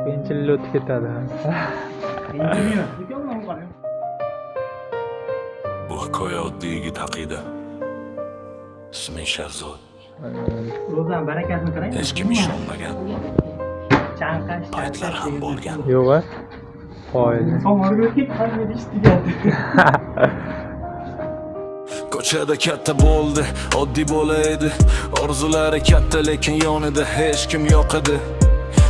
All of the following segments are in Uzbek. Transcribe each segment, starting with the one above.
qiyinchilik o'tib ketadi. Bu hikoya oddiy yigit haqida. Ismi Shahzod. Ro'zan barakasini qarang. Hech kim ishonmagan. Chanqash. Paytlar ham bo'lgan. Yo'q a? Foyil. Somorga o'tib qanday ishtigan. Ko'chada katta bo'ldi, oddiy bo'laydi. Orzulari katta lekin yonida hech kim yo'q edi.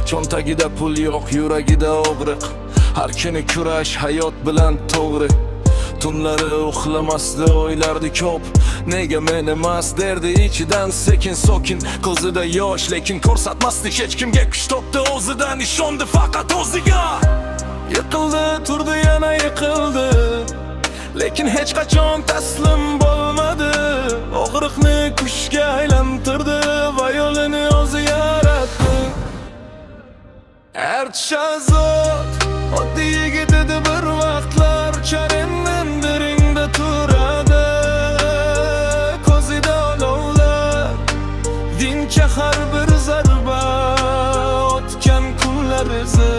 Cho'ntagida pul yo'q, yuragida og'riq. Har kuni kurash hayot bilan to'g'ri. Tunlari uxlamasdi, o'ylardi ko'p. Nega men emas derdi ichidan sekin sokin. Ko'zida yosh lekin ko'rsatmasdi hech kimga, kuch topdi o'zidan, ishondi faqat o'ziga. Yiqildi, turdi, yana yiqildi. Lekin hech qachon taslim bo'lmadi. Og'riqni kuchga aylantirdi va yo'lini o'zi yaratdi. Shahzod oddiy yigit edi bir vaqtlar, charenning diringda turadi. Ko'zida olovlar, dincha har bir zarba, o'tgan kunlar izi.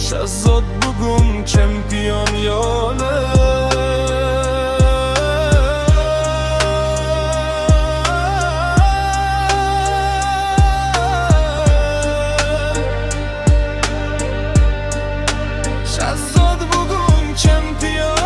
Shahzod bugun chempion yo'li. Shahzod bugun chempion.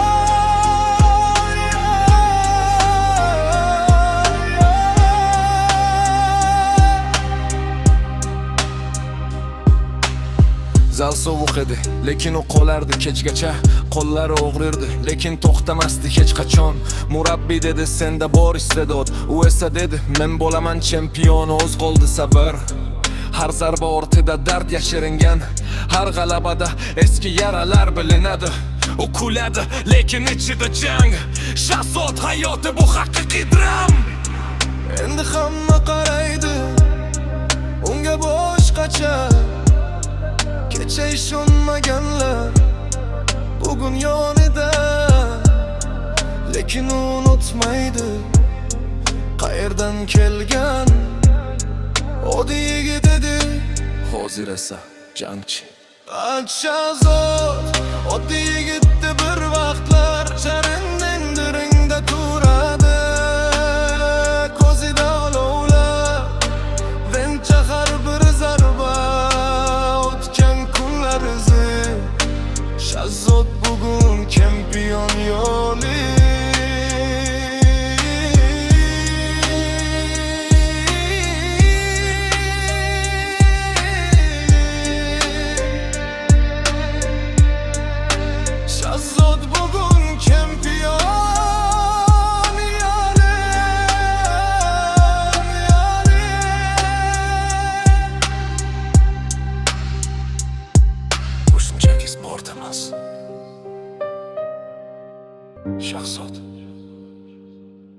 Zal sovuq edi, lekin u qolardi kechgacha. Qo'llari og'rirdi, lekin to'xtamasdi hech qachon. Murabbiy dedi, senda bor iste'dod. U esa dedi, men bo'laman chempion. O'z qoldi sabr. Har zarba ortida dard yashiringan, har g'alabada eski yaralar bilinadi. U kuladi, lekin ichida jang. Shahzod hayoti bu haqiqiy dram. Endi hamma qaraydi unga boshqacha. Kecha ishonmaganlar bugun yonida, lekin unutmaydi qayerdan kelgan. Oddiy yigit edi, hozir esa jangchi. Shahzod oddiy yigitdi bir vaqtlar, charenning diringda turadi. Ko'zida olovlar, vencha har bir zarba, o'tgan kunlar izi. Shahzod bugun chempion yo'li. Shahzod bugun chempion yo'li. Bu shunchaki sport emas. Shahzod